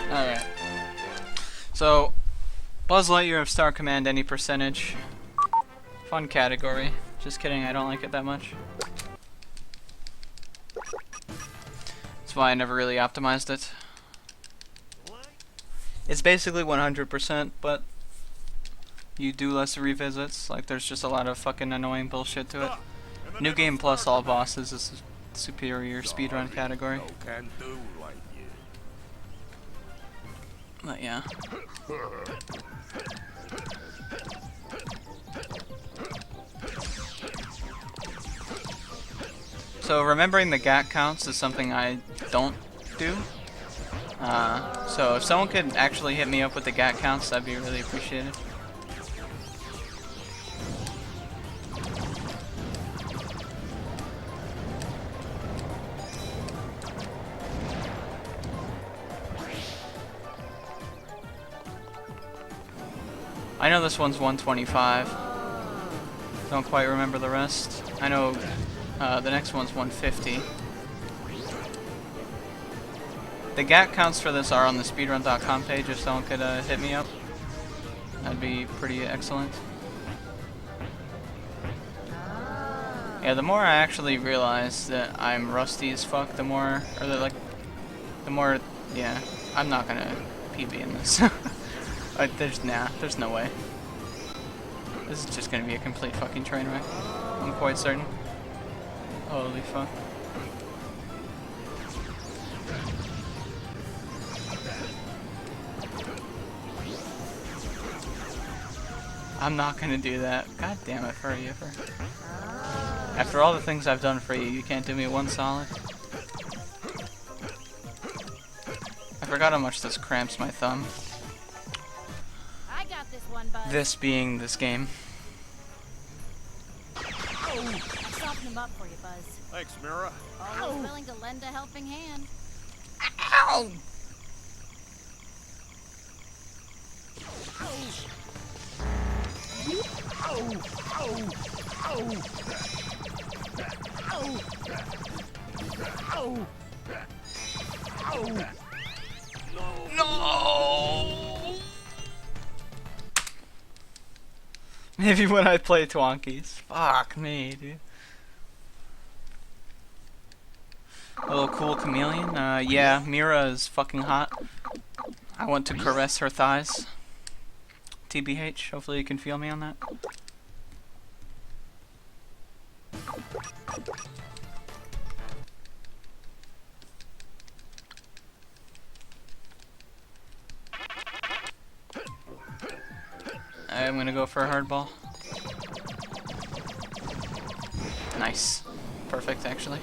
Alright. So, Buzz Lightyear of Star Command, any percentage. Fun category. Just kidding, I don't like it that much. That's why I never really optimized it. It's basically 100%, but you do less revisits. Like, there's just a lot of fucking annoying bullshit to it. New game plus all bosses is a superior speedrun category. But yeah. So remembering the GAT counts is something I don't do. So if someone could actually hit me up with the GAT counts, that'd be really appreciated. I know this one's 125. Don't quite remember the rest. I know the next one's 150. The GAT counts for this are on the speedrun.com page if someone could hit me up. That'd be pretty excellent. Yeah, the more I actually realize that I'm rusty as fuck, the more, yeah, I'm not gonna PB in this. There's no way. This is just gonna be a complete fucking train wreck. I'm quite certain. Holy fuck. I'm not gonna do that. God damn it, Furry. After all the things I've done for you, you can't do me one solid. I forgot how much this cramps my thumb. I got this one, Buzz. This being this game. I softened him up for you, Buzz. Thanks, Mira. Always willing to lend a helping hand. Ow! No! Maybe when I play Twonkies. Fuck me, dude. A little cool chameleon? Yeah, Mira is fucking hot. I want to caress her thighs. TBH, hopefully you can feel me on that. I'm gonna go for a hardball. Nice. Perfect, actually.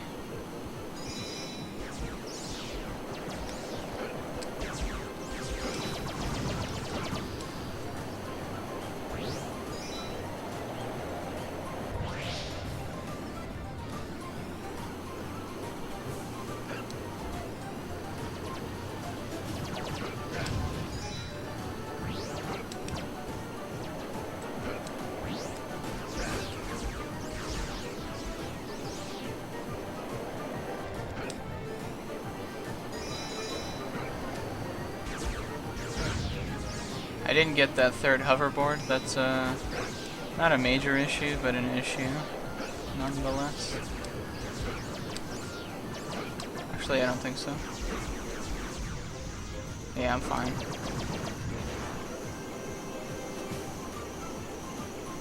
I didn't get that third hoverboard. That's not a major issue, but an issue nonetheless. Actually, I don't think so. Yeah, I'm fine.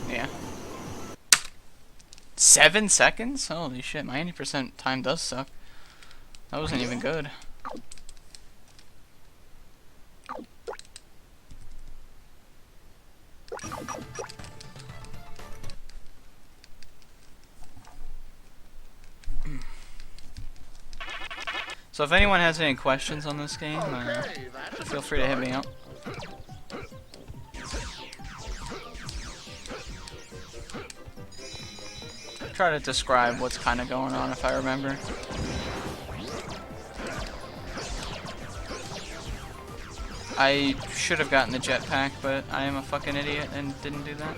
Yeah. 7 seconds? Holy shit, my 80% time does suck. That wasn't even good. So if anyone has any questions on this game, feel free to hit me up. Try to describe what's kind of going on if I remember. I should have gotten the jetpack, but I am a fucking idiot and didn't do that.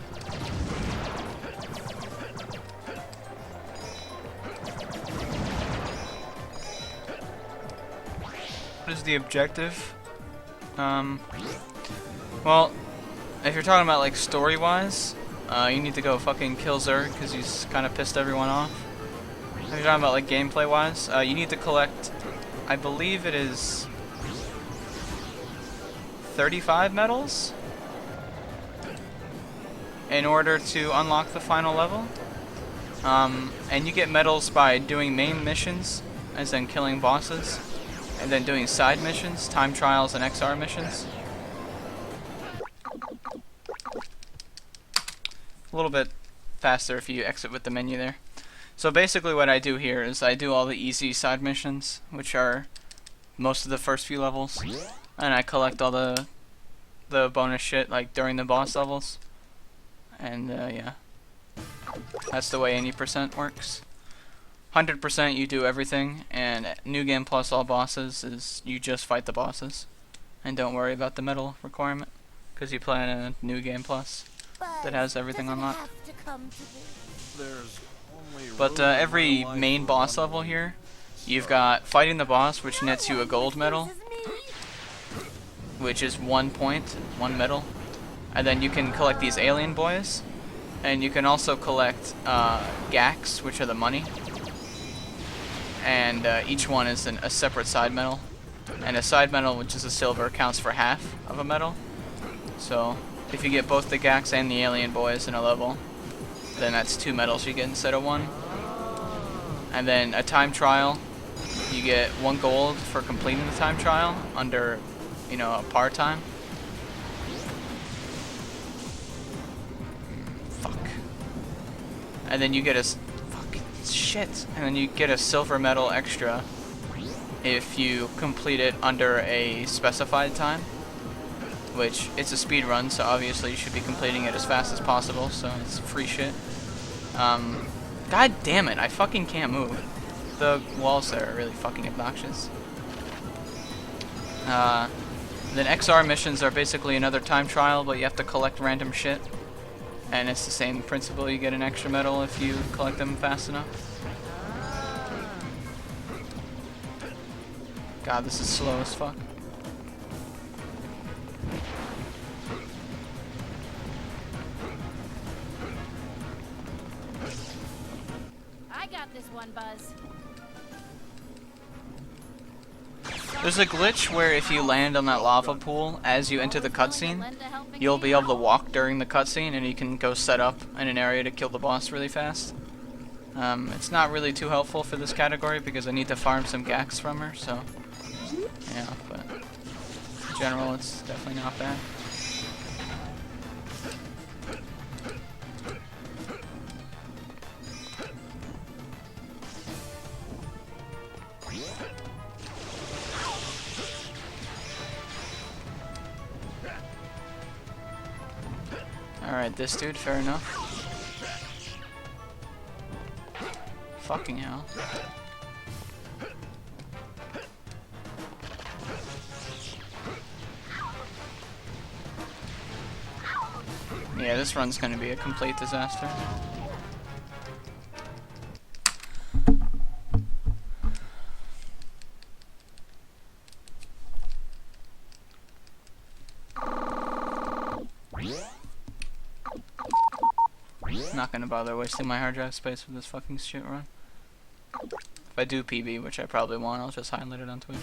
What is the objective? Well, if you're talking about like story-wise, you need to go fucking kill Zerg because he's kind of pissed everyone off. If you're talking about like gameplay-wise, you need to collect, I believe it is 35 medals in order to unlock the final level. And you get medals by doing main missions, as in killing bosses, and then doing side missions, time trials, and XR missions. A little bit faster if you exit with the menu there. So basically what I do here is I do all the easy side missions, which are most of the first few levels, and I collect all the bonus shit like during the boss levels. And yeah, that's the way any percent works. 100% you do everything, and New Game Plus all bosses is you just fight the bosses, and don't worry about the medal requirement, because you play in a New Game Plus that has everything unlocked. But every main boss level here, you've got fighting the boss, which nets you a gold medal, which is 1 point, 1 medal. And then you can collect these alien boys, and you can also collect GACs, which are the money. And each one is a separate side medal. And a side medal, which is a silver, counts for half of a medal. So if you get both the GACs and the alien boys in a level, then that's 2 medals you get instead of 1. And then a time trial, you get 1 gold for completing the time trial under, you know, a par time. Fuck. And then you get a shit. And then you get a silver medal extra if you complete it under a specified time, which it's a speed run, so obviously you should be completing it as fast as possible, so it's free shit. God damn it, I fucking can't move. The walls there are really fucking obnoxious. Then XR missions are basically another time trial, but you have to collect random shit. And it's the same principle, you get an extra medal if you collect them fast enough. God, this is slow as fuck. I got this one, Buzz. There's a glitch where if you land on that lava pool as you enter the cutscene, you'll be able to walk during the cutscene and you can go set up in an area to kill the boss really fast. It's not really too helpful for this category because I need to farm some GACs from her, so yeah, but in general it's definitely not bad. Alright, this dude, fair enough. Fucking hell. Yeah, this run's gonna be a complete disaster. Not gonna bother wasting my hard drive space with this fucking shit run. If I do PB, which I probably won't, I'll just highlight it on Twitch.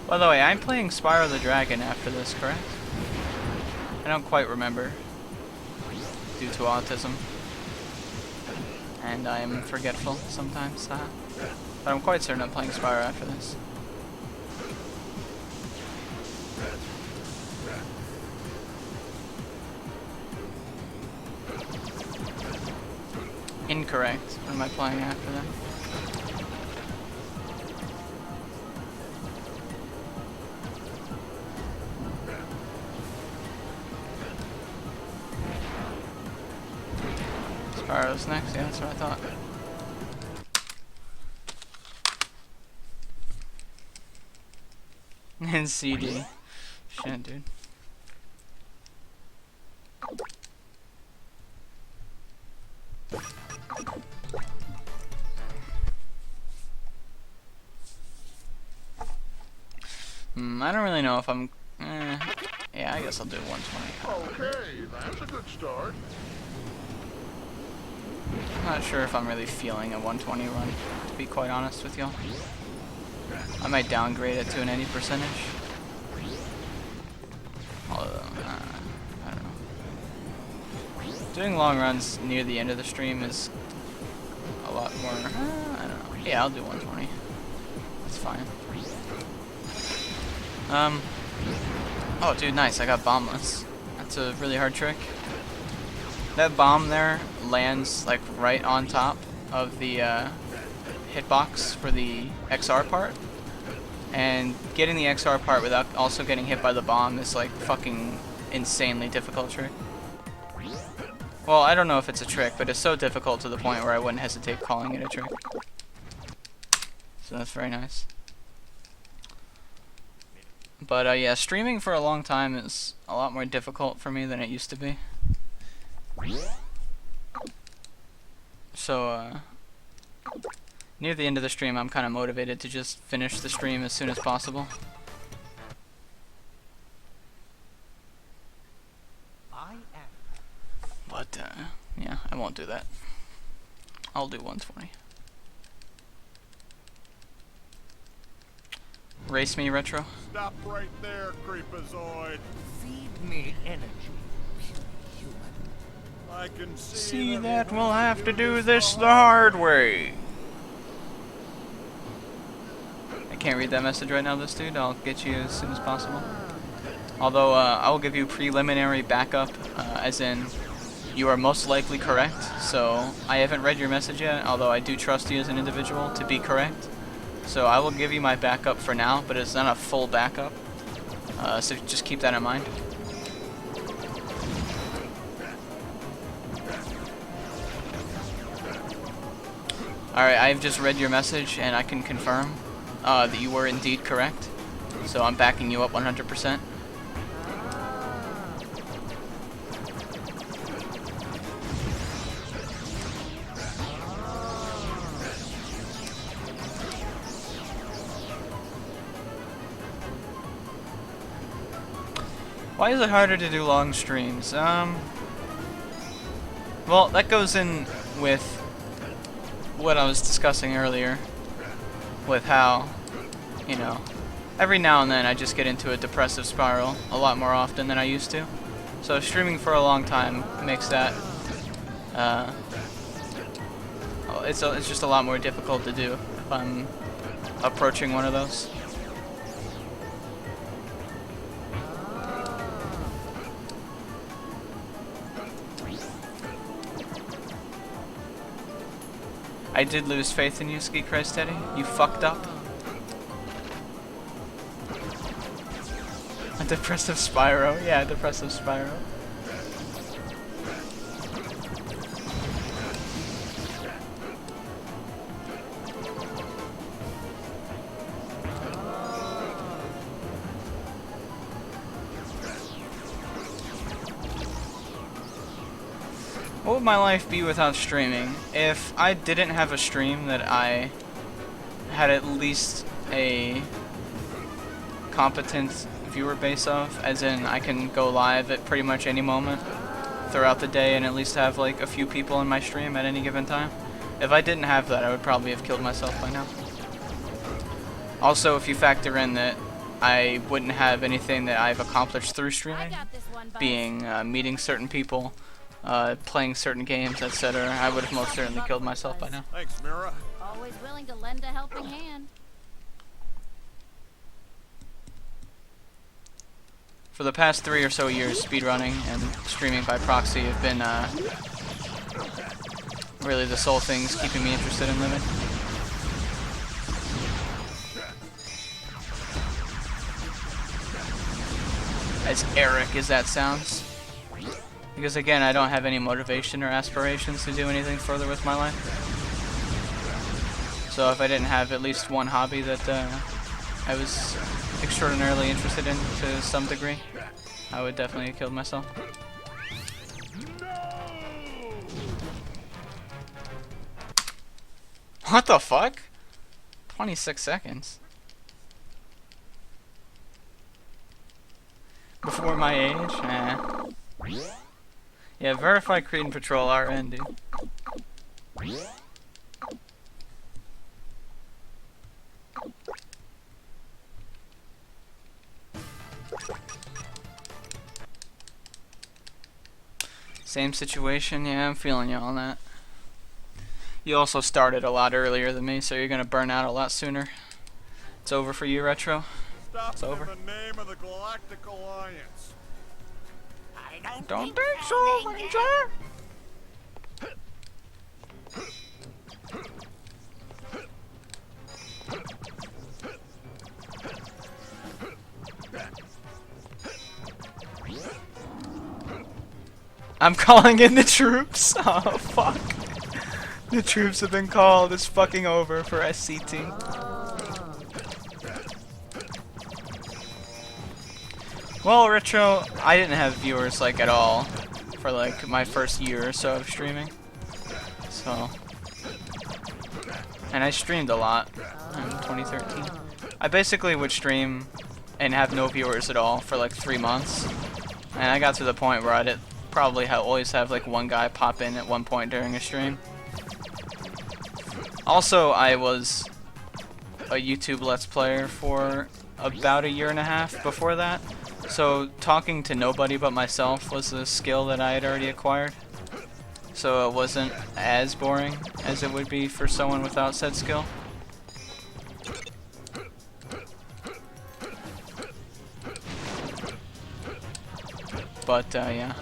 By the way, I'm playing Spyro the Dragon after this, correct? I don't quite remember, due to autism. And I am forgetful sometimes, but I'm quite certain I'm playing Spyro after this. Incorrect. What am I playing after that? Spyro's next, yeah, that's what I thought. And CD. Shit, dude. I don't really know if I'm... yeah, I guess I'll do 120. Okay, that's a good start. I'm not sure if I'm really feeling a 120 run, to be quite honest with y'all. I might downgrade it to an 80 percentage. Although, I don't know. Doing long runs near the end of the stream is a lot more... I don't know. Yeah, I'll do 120. It's fine. Oh, dude, nice. I got bombless. That's a really hard trick. That bomb there lands, like, right on top of the hitbox for the XR part. And getting the XR part without also getting hit by the bomb is, like, fucking insanely difficult trick. Well, I don't know if it's a trick, but it's so difficult to the point where I wouldn't hesitate calling it a trick. So that's very nice. But yeah, streaming for a long time is a lot more difficult for me than it used to be. So near the end of the stream, I'm kind of motivated to just finish the stream as soon as possible. But yeah, I won't do that. I'll do 120. Race me, Retro. Stop right there, Creepazoid. Feed me energy. I can See that we'll have to do this the hard way. I can't read that message right now, this dude. I'll get you as soon as possible. Although, I will give you preliminary backup, as in, you are most likely correct. So, I haven't read your message yet, although I do trust you as an individual to be correct. So I will give you my backup for now, but it's not a full backup. So just keep that in mind. Alright, I've just read your message and I can confirm that you were indeed correct. So I'm backing you up 100%. Why is it harder to do long streams? Well, that goes in with what I was discussing earlier, with how, you know, every now and then I just get into a depressive spiral a lot more often than I used to. So streaming for a long time makes that, it's just a lot more difficult to do if I'm approaching one of those. I did lose faith in you, Ski Christ Teddy. You fucked up. A depressive Spyro. Yeah, a depressive Spyro. What would my life be without streaming? If I didn't have a stream that I had at least a competent viewer base of, as in I can go live at pretty much any moment throughout the day and at least have like a few people in my stream at any given time. If I didn't have that, I would probably have killed myself by now. Also, if you factor in that I wouldn't have anything that I've accomplished through streaming, being meeting certain people, playing certain games, etc., I would have most certainly killed myself by now. Thanks, Mira. Always willing to lend a helping hand. For the past 3 or so years, speedrunning and streaming by proxy have been really the sole things keeping me interested in living. As Eric as that sounds. Because again, I don't have any motivation or aspirations to do anything further with my life. So if I didn't have at least one hobby that I was extraordinarily interested in to some degree, I would definitely have killed myself. What the fuck? 26 seconds. Before my age? Nah. Yeah, verify Creed and Patrol RN, dude. Same situation, yeah, I'm feeling you on that. You also started a lot earlier than me, so you're gonna burn out a lot sooner. It's over for you, Retro. Stop It's over. in the name of the Galactic Alliance. I Don't think so, Ranger. I'm calling in the troops. Oh fuck. The troops have been called. It's fucking over for SCT. Well, Retro, I didn't have viewers like at all for like my first year or so of streaming. So, and I streamed a lot in 2013. I basically would stream and have no viewers at all for like 3 months, and I got to the point where I'd probably always have like one guy pop in at one point during a stream. Also, I was a YouTube Let's Player for about 1.5 years before that, so talking to nobody but myself was a skill that I had already acquired. So it wasn't as boring as it would be for someone without said skill. But, yeah.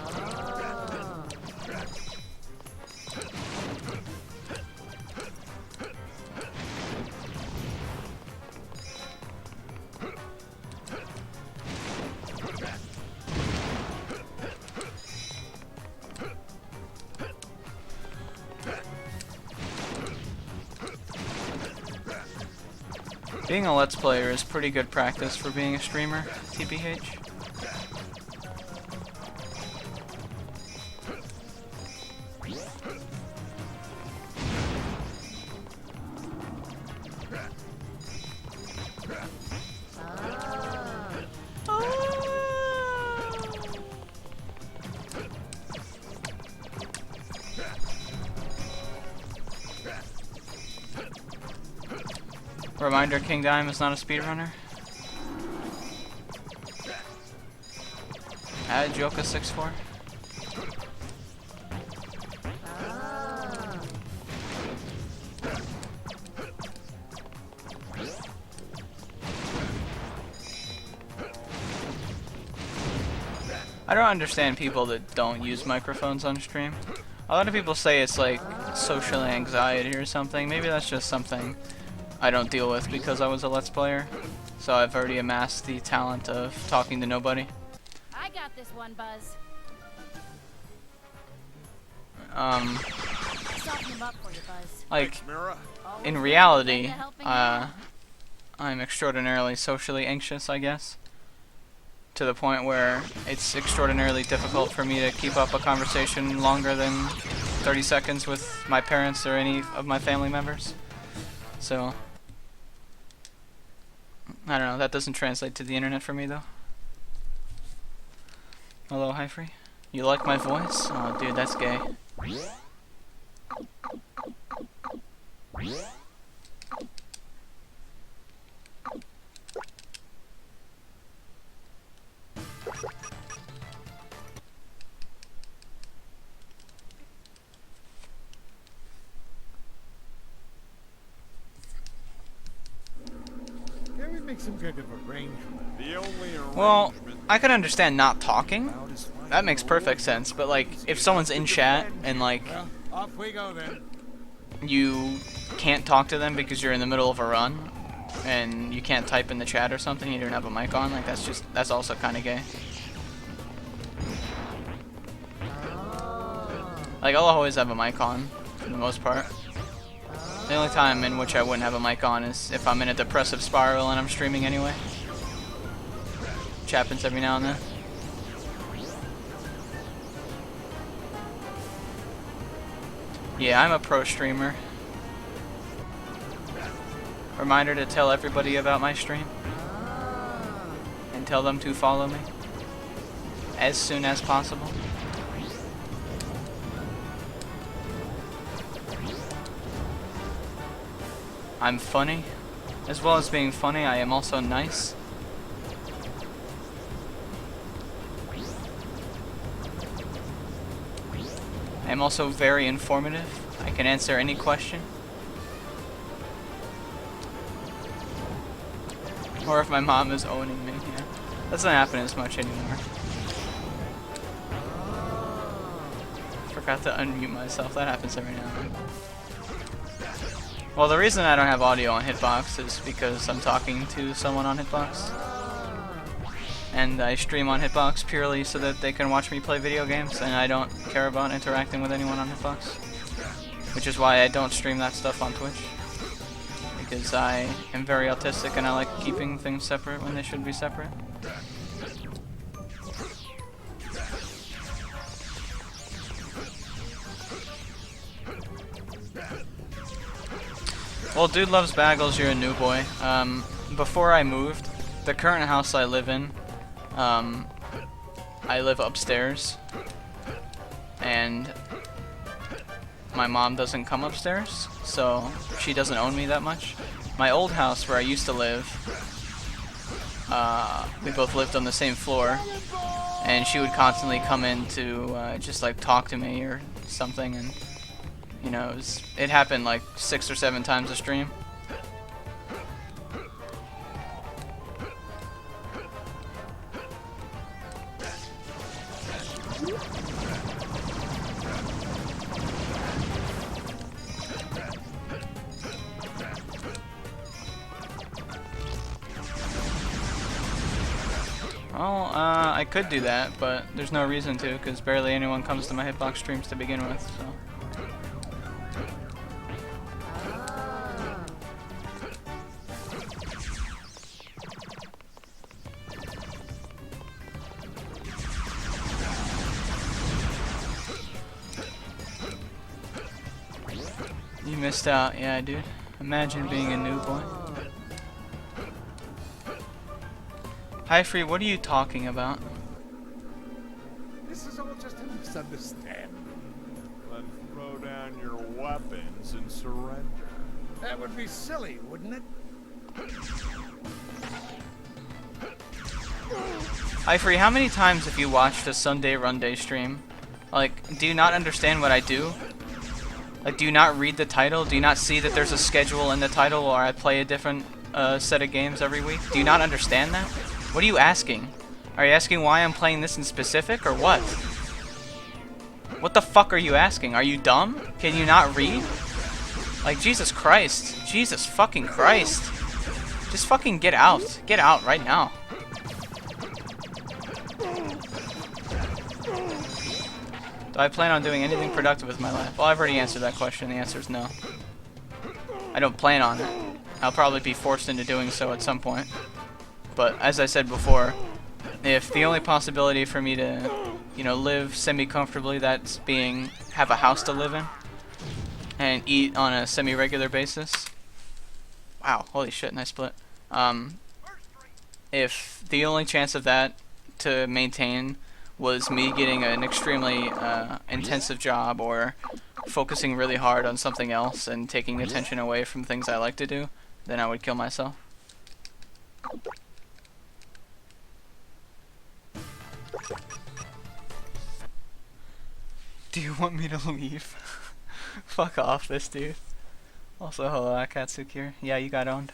Being a Let's Player is pretty good practice for being a streamer, TBH. Reminder, King Dime is not a speedrunner. Add Joka64. I don't understand people that don't use microphones on stream. A lot of people say it's like social anxiety or something. Maybe that's just something I don't deal with because I was a Let's Player. So I've already amassed the talent of talking to nobody. I got this one, Buzz. Soften him up for you, Buzz. Like, Thanks, Mira. in reality, I'm extraordinarily socially anxious, I guess. To the point where it's extraordinarily difficult for me to keep up a conversation longer than 30 seconds with my parents or any of my family members. So, I don't know, that doesn't translate to the internet for me though. Hello, hi free. You like my voice? Oh dude, that's gay. Can we make some kind of arrangement? The only arrangement. Well, I can understand not talking. That makes perfect sense, but like, if someone's in chat and like, Well, off we go then. you can't talk to them because you're in the middle of a run, and you can't type in the chat or something, you don't have a mic on, like that's also kind of gay. Like, I'll always have a mic on, for the most part. The only time in which I wouldn't have a mic on is if I'm in a depressive spiral and I'm streaming anyway. Which happens every now and then. Yeah, I'm a pro streamer. Reminder to tell everybody about my stream. And tell them to follow me. As soon as possible. I'm funny. As well as being funny, I am also nice. I am also very informative. I can answer any question. Or if my mom is owning me, yeah. Doesn't happen as much anymore. Forgot to unmute myself. That happens every now and then. Well, the reason I don't have audio on Hitbox is because I'm talking to someone on Hitbox. And I stream on Hitbox purely so that they can watch me play video games, and I don't care about interacting with anyone on Hitbox. Which is why I don't stream that stuff on Twitch. Because I am very autistic and I like keeping things separate when they should be separate. Well, Dude Loves Bagels, you're a new boy. Before I moved, the current house I live in, I live upstairs, and my mom doesn't come upstairs, so she doesn't own me that much. My old house where I used to live, we both lived on the same floor, and she would constantly come in to just like talk to me or something, and you know, it happened like 6 or 7 times a stream. Well, I could do that, but there's no reason to, because barely anyone comes to my Hitbox streams to begin with, so. You missed out, yeah, dude. Imagine being a new boy. Hi, Free, what are you talking about? This is all just a misunderstanding. Then throw down your weapons and surrender. That would be silly, wouldn't it? Hi, Free, how many times have you watched a Sunday Run Day stream? Like, do you not understand what I do? Like, do you not read the title? Do you not see that there's a schedule in the title, or I play a different set of games every week? Do you not understand that? What are you asking? Are you asking why I'm playing this in specific, or what? What the fuck are you asking? Are you dumb? Can you not read? Like, Jesus Christ. Jesus fucking Christ. Just fucking get out. Get out right now. Do I plan on doing anything productive with my life? Well, I've already answered that question. The answer is no. I don't plan on it. I'll probably be forced into doing so at some point. But as I said before, if the only possibility for me to, you know, live semi-comfortably, that's being have a house to live in and eat on a semi-regular basis. Wow, holy shit, nice split. If the only chance of that to maintain was me getting an extremely intensive job or focusing really hard on something else and taking attention away from things I like to do, then I would kill myself. Do you want me to leave? Fuck off, this dude. Also, hello, Akatsuki. Yeah, you got owned.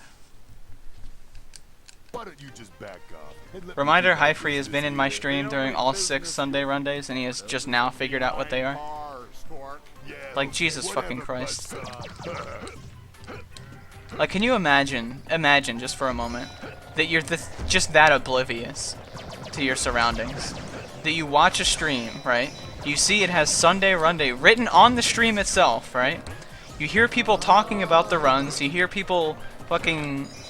Why don't you just back off? And let me Reminder, do my Highfree has been in business my here. stream Ain't during no all business 6 Sunday run days, and he has just now figured out what they are. Yeah, Like, okay, Jesus fucking whatever, Christ. but, Like, can you imagine just for a moment, that you're just that oblivious to your surroundings? That you watch a stream, right? You see it has Sunday Run Day written on the stream itself, right? You hear people talking about the runs, you hear people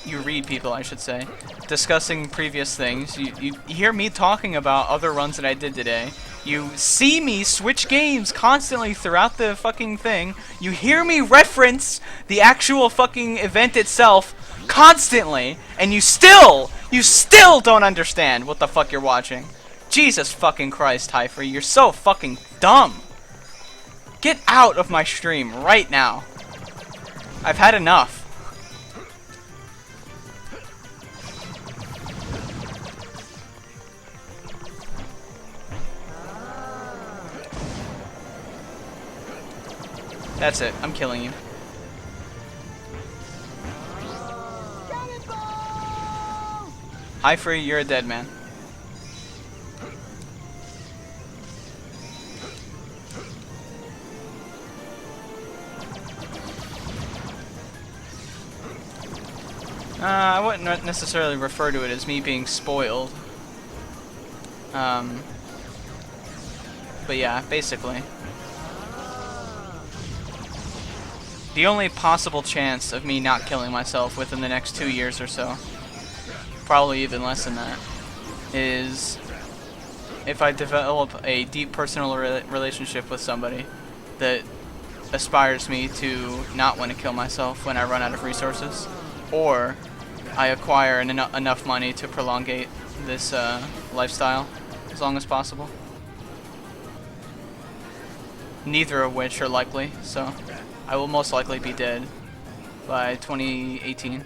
you read people, I should say, discussing previous things. You hear me talking about other runs that I did today. You see me switch games constantly throughout the fucking thing. You hear me reference the actual fucking event itself constantly, and you still don't understand what the fuck you're watching. Jesus fucking Christ, Hyfree, you're so fucking dumb. Get out of my stream right now. I've had enough. That's it. I'm killing you. Hyfree, you're a dead man. I wouldn't necessarily refer to it as me being spoiled. But yeah, basically. The only possible chance of me not killing myself within the next 2 years or so, probably even less than that, is if I develop a deep personal relationship with somebody that aspires me to not want to kill myself when I run out of resources, or I acquire enough money to prolongate this lifestyle as long as possible. Neither of which are likely, so I will most likely be dead by 2018.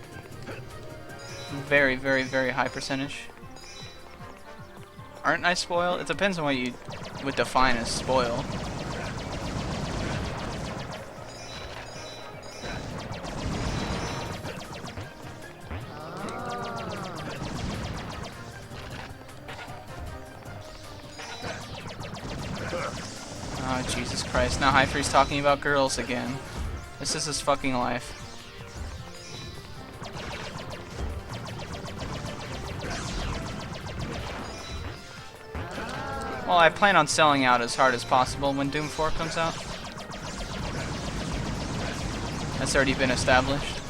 Very, very, very high percentage. Aren't I spoiled? It depends on what you would define as spoiled. Oh, Jesus Christ. Now Hyfree's talking about girls again. This is his fucking life. Well, I plan on selling out as hard as possible when Doom 4 comes out. That's already been established.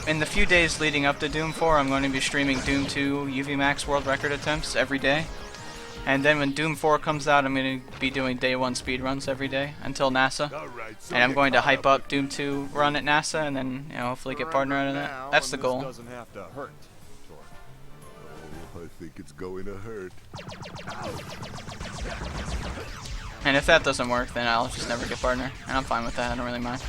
In the few days leading up to Doom 4, I'm going to be streaming Doom 2 UV Max world record attempts every day. And then when Doom 4 comes out, I'm going to be doing day 1 speedruns every day until NASA. And I'm going to hype up Doom 2 run at NASA and then, you know, hopefully get partner out of that. That's the goal. Doesn't have to hurt. Oh, I think it's going to hurt. And if that doesn't work, then I'll just never get partner. And I'm fine with that, I don't really mind.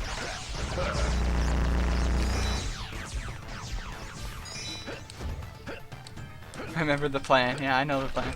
Remember the plan. Yeah, I know the plan.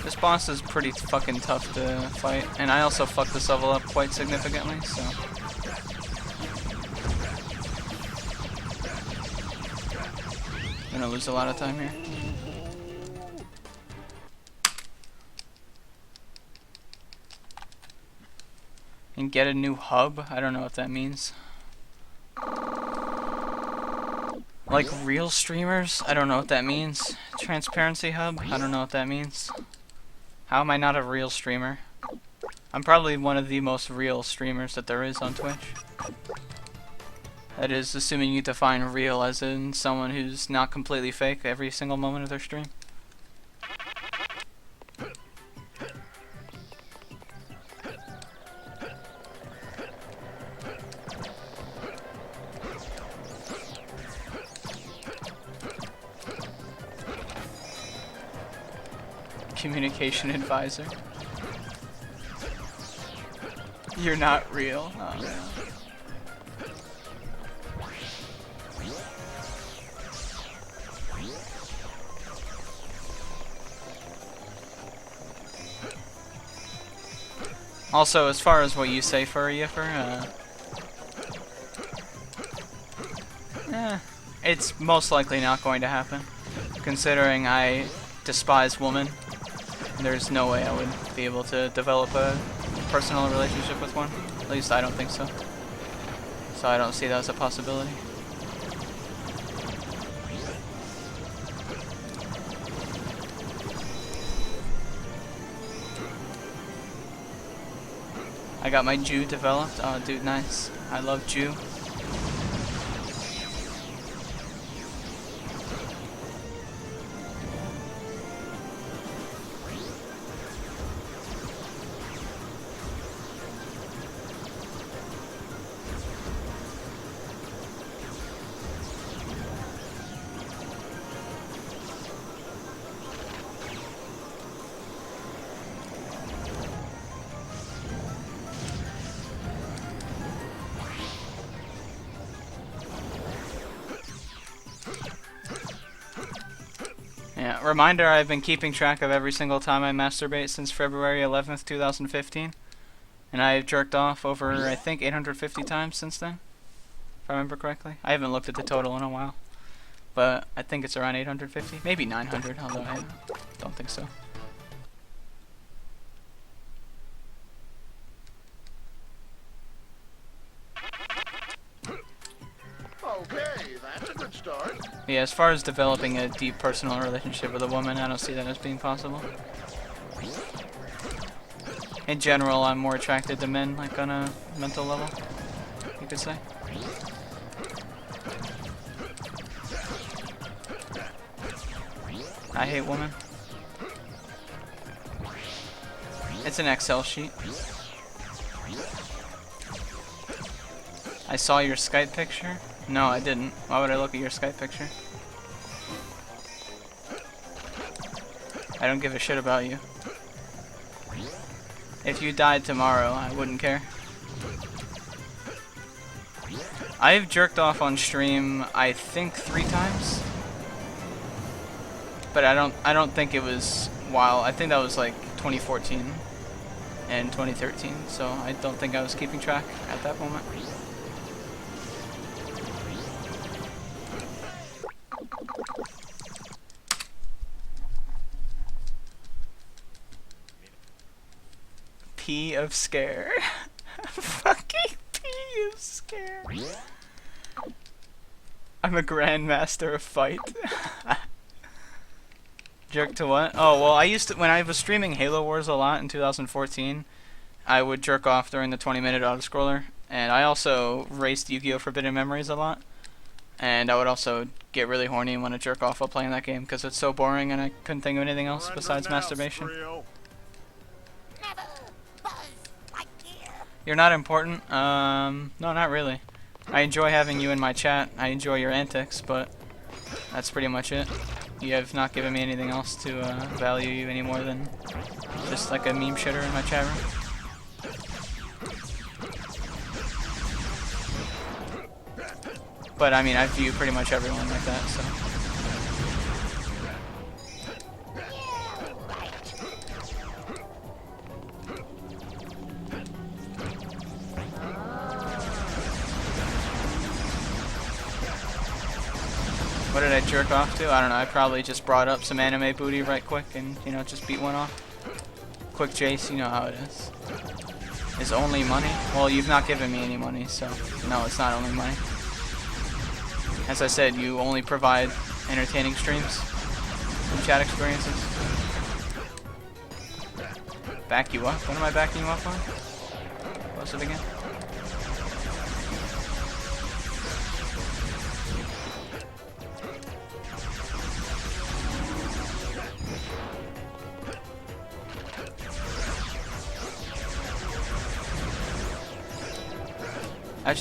This boss is pretty fucking tough to fight, and I also fucked this level up quite significantly, so... I'm gonna lose a lot of time here. And get a new hub? I don't know what that means. Like real streamers? I don't know what that means. Transparency hub? I don't know what that means. How am I not a real streamer? I'm probably one of the most real streamers that there is on Twitch. That is, assuming you define real as in someone who's not completely fake every single moment of their stream. Communication advisor. You're not real. Oh, no. Also, as far as what you say, Furry Yipper, It's most likely not going to happen. Considering I despise women, there's no way I would be able to develop a personal relationship with one. At least I don't think so. So I don't see that as a possibility. I got my Jew developed. Oh, dude, nice. I love Jew. Yeah, reminder, I've been keeping track of every single time I masturbate since February 11th, 2015. And I've jerked off over, I think, 850 times since then. If I remember correctly. I haven't looked at the total in a while. But I think it's around 850. Maybe 900, although I don't think so. Okay, that's a good start. Yeah, as far as developing a deep personal relationship with a woman, I don't see that as being possible. In general, I'm more attracted to men, like on a mental level, you could say. I hate women. It's an Excel sheet. I saw your Skype picture. No, I didn't. Why would I look at your Skype picture? I don't give a shit about you. If you died tomorrow, I wouldn't care. I've jerked off on stream, I think 3 times. But I don't think it was while. I think that was like 2014 and 2013. So I don't think I was keeping track at that moment. P of scare. Fucking P of scare. I'm a grandmaster of fight. Jerk to what? Oh, well, I used to, when I was streaming Halo Wars a lot in 2014, I would jerk off during the 20-minute autoscroller, and I also raced Yu-Gi-Oh! Forbidden Memories a lot, and I would also get really horny and want to jerk off while playing that game, because it's so boring and I couldn't think of anything else besides masturbation. Never, Buzz, Lightyear. You're not important? No, not really. I enjoy having you in my chat, I enjoy your antics, but that's pretty much it. You have not given me anything else to value you any more than just like a meme shitter in my chat room. But I mean, I view pretty much everyone like that, so. What did I jerk off to? I don't know, I probably just brought up some anime booty right quick and, you know, just beat one off. Quick Jace, you know how it is. Is only money? Well, you've not given me any money, so no, it's not only money. As I said, you only provide entertaining streams and chat experiences. Back you up? What am I backing you up on? What's it again?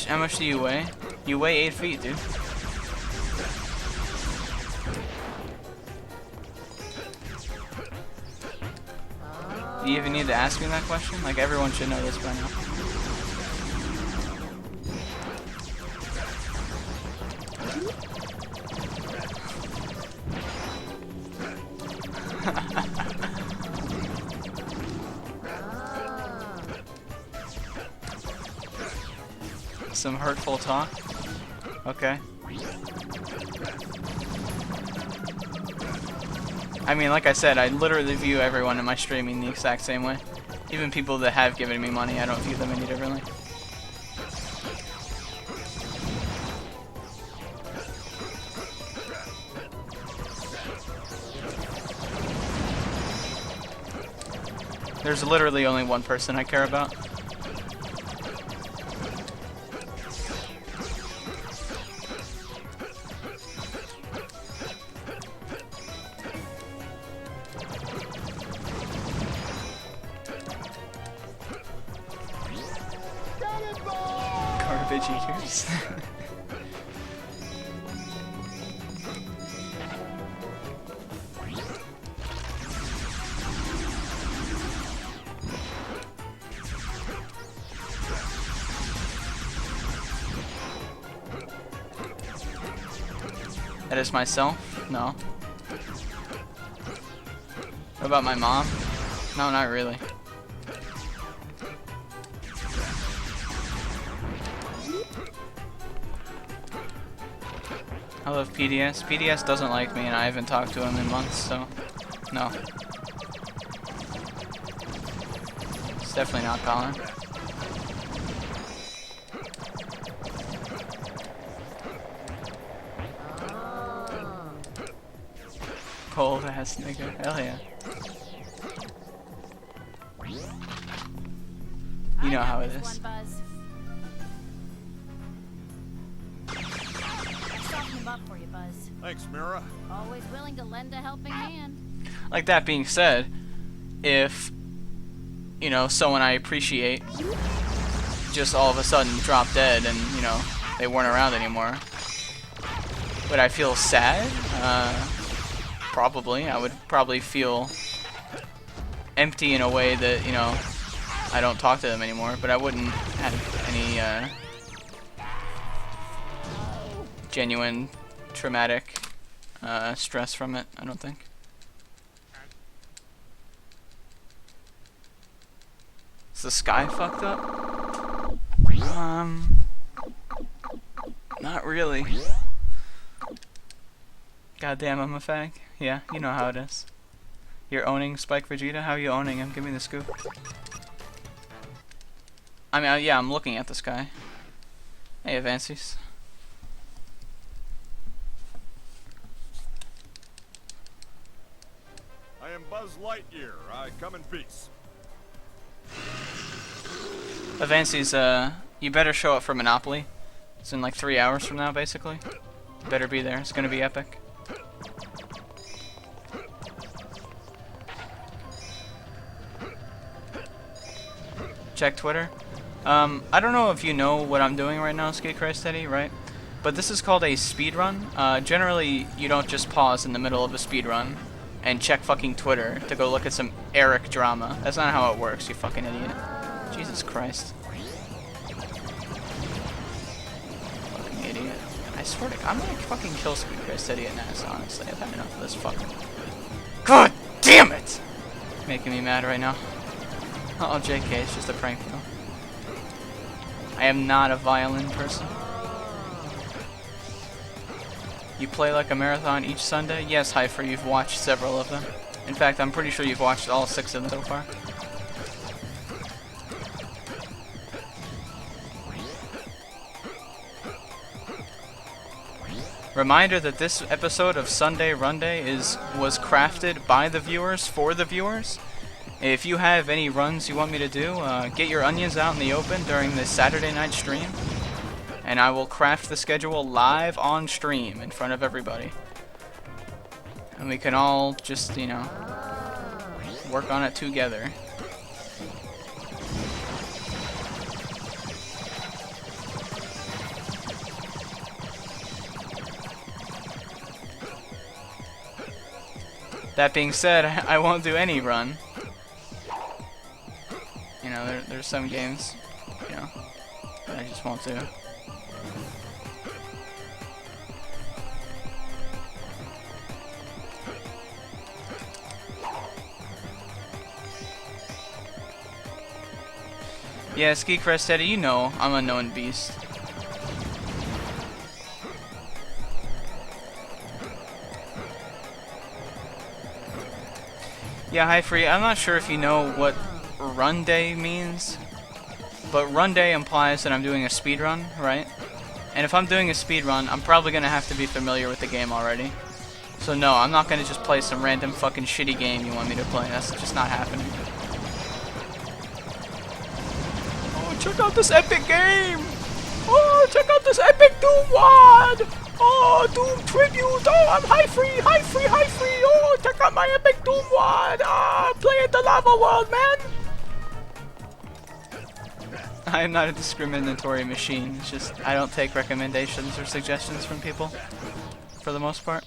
How much do you weigh? You weigh 8 feet, dude. Do you even need to ask me that question? Like, everyone should know this by now. Some hurtful talk. Okay. I mean, like I said, I literally view everyone in my streaming the exact same way. Even people that have given me money, I don't view them any differently. There's literally only one person I care about. Garbage eaters. That is myself? No. What about my mom? No, not really. I love PDS. PDS doesn't like me and I haven't talked to him in months, so no. It's definitely not Colin. Cold ass nigga. Hell yeah. You know how it is. Up for you, Buzz. Thanks, Mira. Always willing to lend a helping hand. Like, that being said, if, you know, someone I appreciate just all of a sudden dropped dead and, you know, they weren't around anymore, would I feel sad? Probably. I would probably feel empty in a way that, you know, I don't talk to them anymore, but I wouldn't have any genuine traumatic stress from it, I don't think. Is the sky fucked up? Not really. Goddamn, I'm a fag. Yeah, you know how it is. You're owning Spike Vegeta? How are you owning him? Give me the scoop. I mean, yeah, I'm looking at the sky. Hey, Avances. I am Buzz Lightyear. I come in peace. Avances, you better show up for Monopoly. It's in like 3 hours from now, basically. You better be there. It's gonna be epic. Check Twitter. I don't know if you know what I'm doing right now, Skate Christ Teddy, right? But this is called a speedrun. Generally, you don't just pause in the middle of a speedrun and check fucking Twitter to go look at some Eric drama. That's not how it works, you fucking idiot. Jesus Christ. Fucking idiot. I swear to God, I'm gonna fucking kill Skate Christ Teddy at NASA, honestly. I've had enough of this fucking... God damn it! Making me mad right now. Oh, JK, it's just a prank, though. I am not a violin person. You play like a marathon each Sunday? Yes, Hypher, you've watched several of them. In fact, I'm pretty sure you've watched all 6 of them so far. Reminder that this episode of Sunday Runday was crafted by the viewers for the viewers. If you have any runs you want me to do, get your onions out in the open during the Saturday night stream, and I will craft the schedule live on stream in front of everybody. And we can all just, you know, work on it together. That being said, I won't do any run. You know, there's some games, you know, that I just won't do. Yeah, Ski Crest Teddy, you know, I'm a known beast. Yeah, hi Free. I'm not sure if you know what run day means, but run day implies that I'm doing a speed run, right? And if I'm doing a speed run, I'm probably gonna have to be familiar with the game already. So no, I'm not gonna just play some random fucking shitty game you want me to play. That's just not happening. Oh, check out this epic game! Oh, check out this epic Doom WAD! Oh, Doom Tribute! Oh, I'm high free! Oh, check out my epic Doom WAD! Ah, play at the lava world, man! I am not a discriminatory machine. It's just, I don't take recommendations or suggestions from people, for the most part.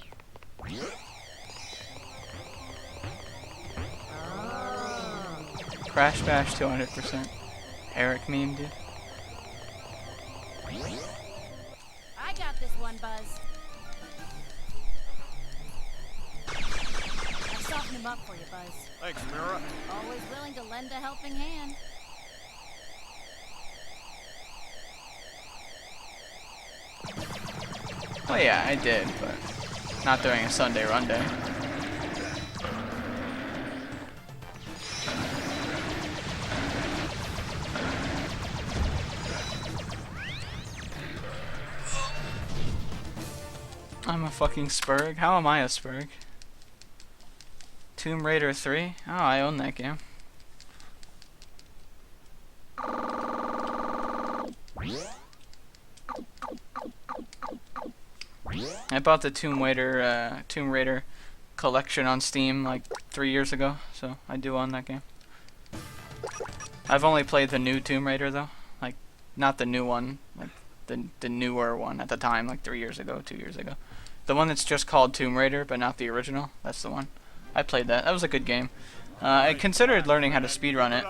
Crash Bash 200%. Eric meme, dude. I got this one, Buzz. I'll soften him up for you, Buzz. Thanks, Mira. Always willing to lend a helping hand. Well, yeah, I did, but not during a Sunday run day. I'm a fucking Spurg? How am I a Spurg? Tomb Raider 3? Oh, I own that game. I bought the Tomb Raider collection on Steam like 3 years ago, so I do own that game. I've only played the new Tomb Raider though, like not the new one, like the newer one at the time, like 3 years ago, 2 years ago. The one that's just called Tomb Raider, but not the original. That's the one. I played that. That was a good game. I considered learning how to speedrun it.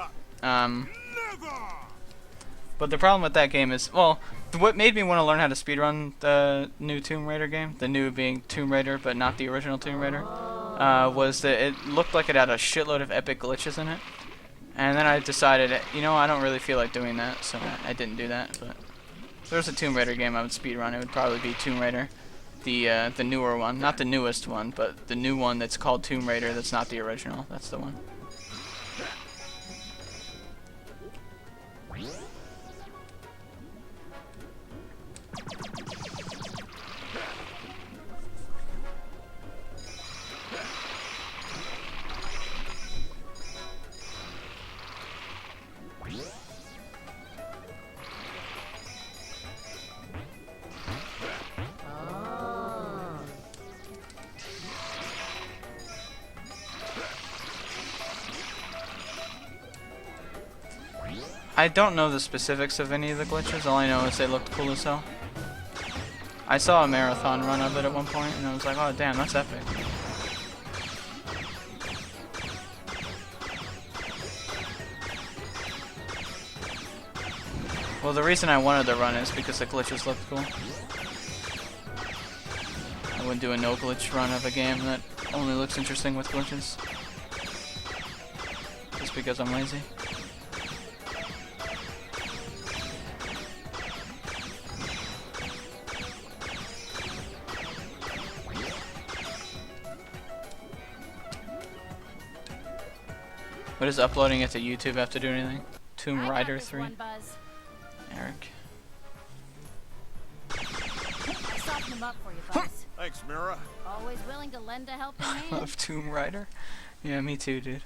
But the problem with that game is, well, what made me want to learn how to speedrun the new Tomb Raider game, the new being Tomb Raider, but not the original Tomb Raider, was that it looked like it had a shitload of epic glitches in it. And then I decided, you know, I don't really feel like doing that, so I didn't do that. But if there was a Tomb Raider game I would speedrun, it would probably be Tomb Raider. The newer one, not the newest one, but the new one that's called Tomb Raider that's not the original. That's the one. I don't know the specifics of any of the glitches. All I know is they looked cool as hell. I saw a marathon run of it at one point, and I was like, oh damn, that's epic. Well, the reason I wanted to run is because the glitches looked cool. I wouldn't do a no glitch run of a game that only looks interesting with glitches. Just because I'm lazy. What does uploading it to YouTube have to do anything? Tomb Raider 3? Eric. I'll soften him up for you, Buzz. Thanks, Mira. Always willing to lend a helping I hand. love Tomb Raider. Yeah, me too, dude.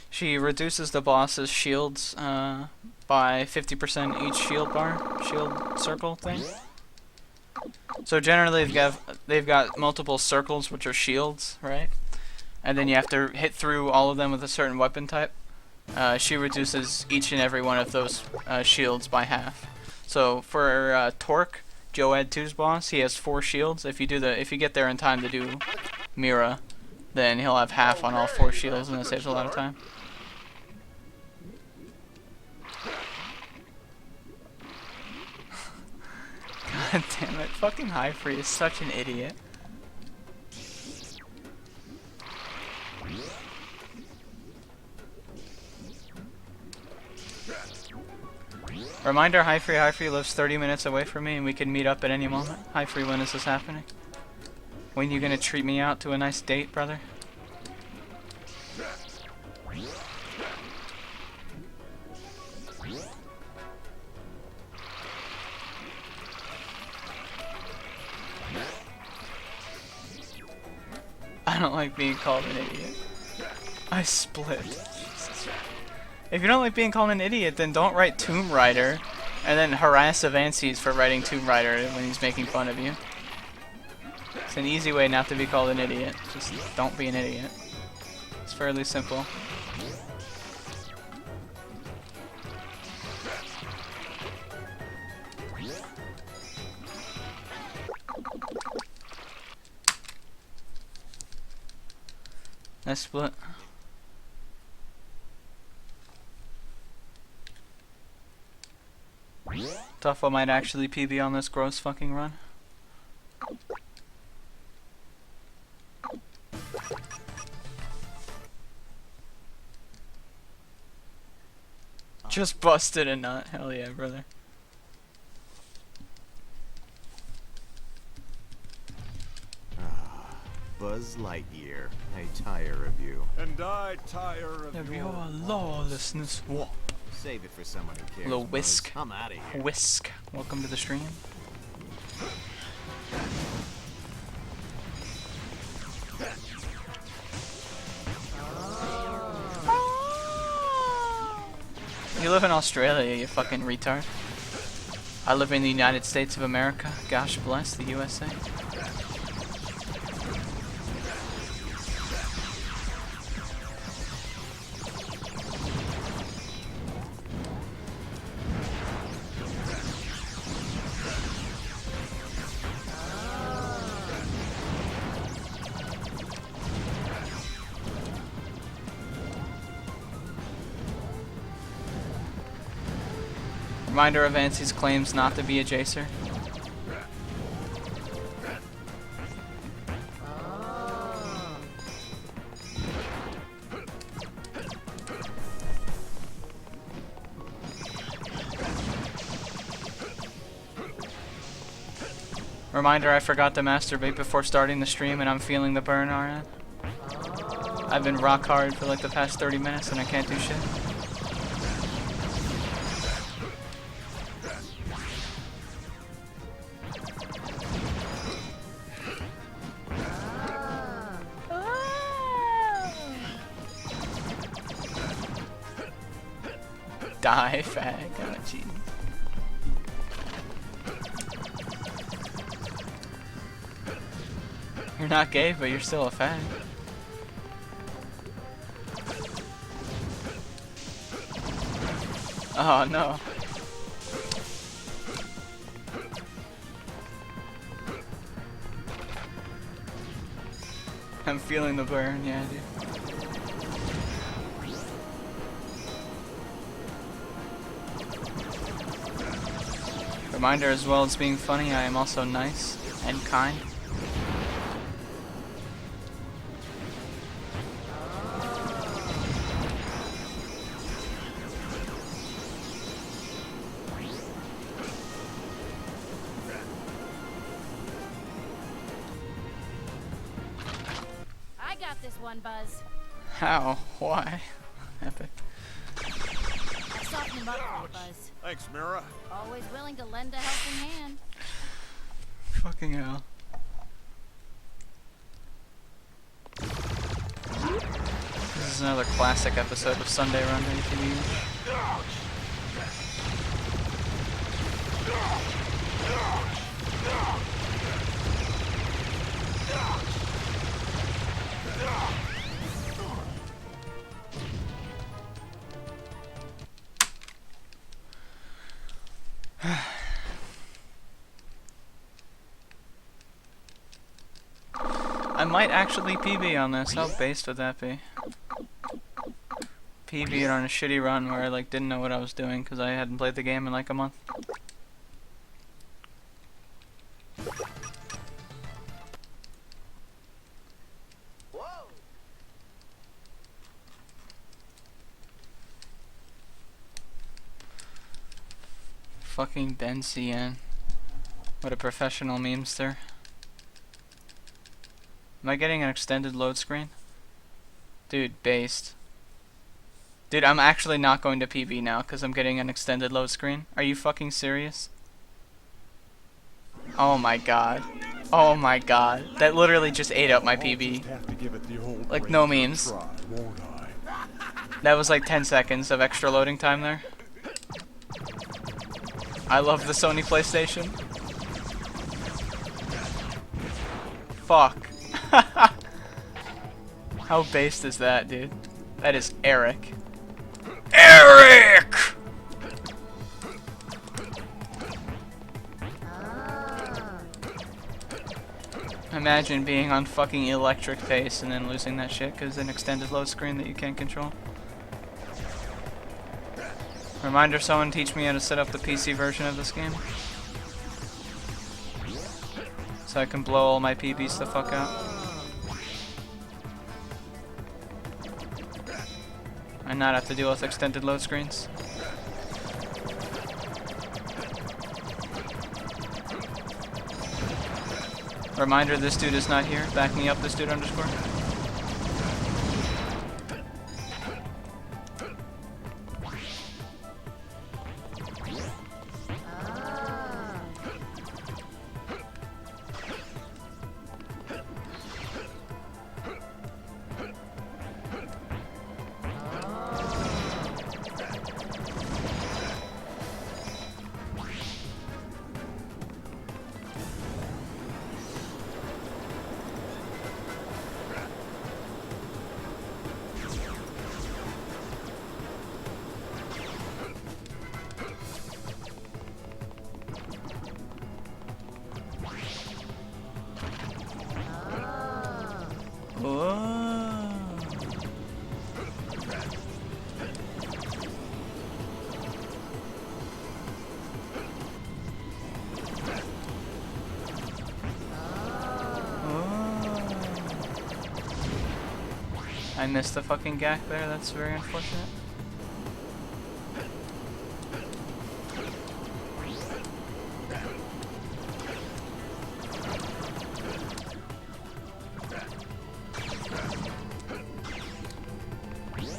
She reduces the boss's shields by 50% each shield bar, shield circle thing. So generally they've got multiple circles which are shields, right? And then you have to hit through all of them with a certain weapon type. She reduces each and every one of those shields by half. So for Torque, Joad 2's boss, he has 4 shields. If you get there in time to do Mira, then he'll have half on all 4 shields, and it saves a lot of time. God damn it, fucking Highfree is such an idiot. Reminder, Highfree lives 30 minutes away from me and we can meet up at any moment. Highfree, when is this happening? When you gonna treat me out to a nice date, brother? I don't like being called an idiot. I split. Jesus. If you don't like being called an idiot, then don't write Tomb Raider and then harass Avances for writing Tomb Raider when he's making fun of you. It's an easy way not to be called an idiot. Just don't be an idiot. It's fairly simple. Nice split. Tuffo might actually PB on this gross fucking run. Just busted a nut. Hell yeah, brother. Buzz Lightyear, I tire of you. And I tire of Your your lawlessness. Whoa. Save it for someone who cares. Little Buzz. whisk. I'm out of here. Whisk. Welcome to the stream. You live in Australia, you fucking retard. I live in the United States of America. Gosh bless the USA. Reminder of Ansi's claims not to be a Jacer. Reminder, I forgot to masturbate before starting the stream and I'm feeling the burn, RN. I've been rock hard for like the past 30 minutes and I can't do shit. Die, fag. Oh, jeez. You're not gay, but you're still a fag. Oh no. I'm feeling the burn, yeah, dude. Reminder, as well as being funny, I am also nice and kind. I got this one, Buzz. How? Why? Epic. I softened him up for you, Buzz. Thanks, Mira. Always willing to lend a helping hand. Fucking hell. This is another classic episode of Sunday Run ATV. I might actually PB on this. How based would that be? PB on a shitty run where I like didn't know what I was doing because I hadn't played the game in like a month. Fucking Ben CN. What a professional memester. Am I getting an extended load screen? Dude, based. Dude, I'm actually not going to PB now because I'm getting an extended load screen. Are you fucking serious? Oh my god. Oh my god. That literally just ate up my PB. Like, no memes. That was like 10 seconds of extra loading time there. I love the Sony PlayStation. Fuck. How based is that, dude? That is Eric. Eric! Imagine being on fucking electric pace and then losing that shit because an extended load screen that you can't control. Reminder, someone teach me how to set up the PC version of this game. So I can blow all my PBs the fuck out. And not have to deal with extended load screens. Reminder, this dude is not here. Back me up, this dude underscore. I missed the fucking gack there, that's very unfortunate.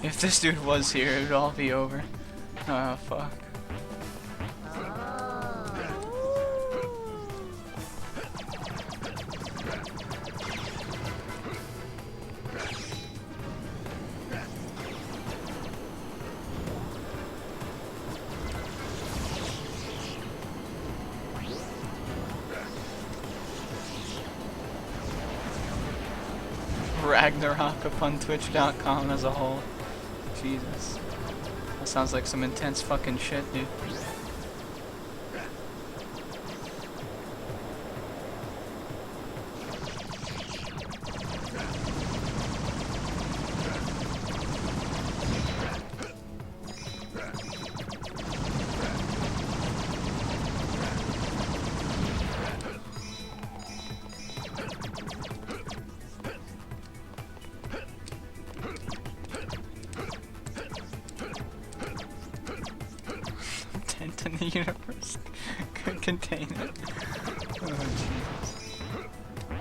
If this dude was here, it would all be over. Oh, fuck. Ragnarok upon Twitch.com as a whole. Jesus. That sounds like some intense fucking shit, dude. In the universe could contain it. Oh, Jesus.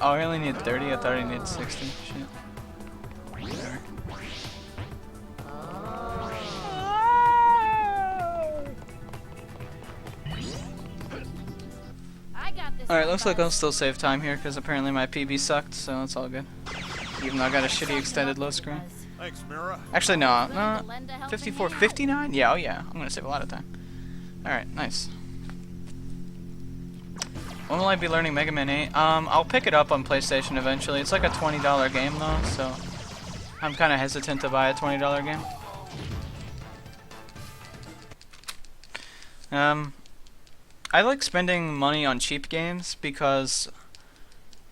Oh, I only need 30? I thought I needed 60. Shit. Whatever. Alright, looks like I'll still save time here because apparently my PB sucked, so it's all good. Even though I got a shitty extended low screen. Thanks, Mira. Actually, no. 54, 59? Yeah, oh yeah. I'm gonna save a lot of time. Alright, nice. When will I be learning Mega Man 8? I'll pick it up on PlayStation eventually. It's like a $20 game though, so I'm kind of hesitant to buy a $20 game. I like spending money on cheap games because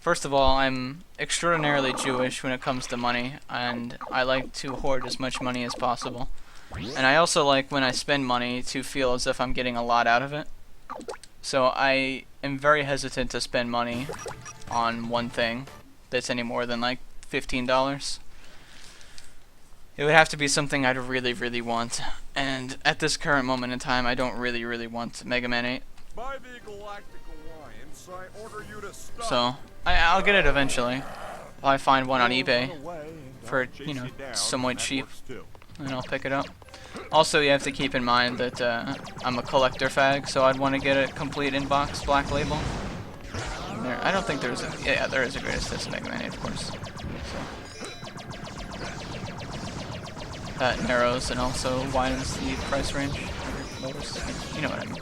First of all, I'm extraordinarily Jewish when it comes to money, and I like to hoard as much money as possible. And I also like when I spend money to feel as if I'm getting a lot out of it. So I am very hesitant to spend money on one thing that's any more than like $15. It would have to be something I'd really, really want. And at this current moment in time, I don't really, really want Mega Man 8. By the Galactic Alliance, I order you to stop. So, I'll get it eventually. If I find one on Don't eBay run away, and for, I'll chase you know, down somewhat when that cheap, works too. and I'll pick it up. Also, you have to keep in mind that I'm a collector fag, so I'd want to get a complete inbox Black Label. There, I don't think there's a... Yeah, there is a greatest hits Mega Man 8, of course. So. That narrows and also widens the price range. Lowers. You know what I mean.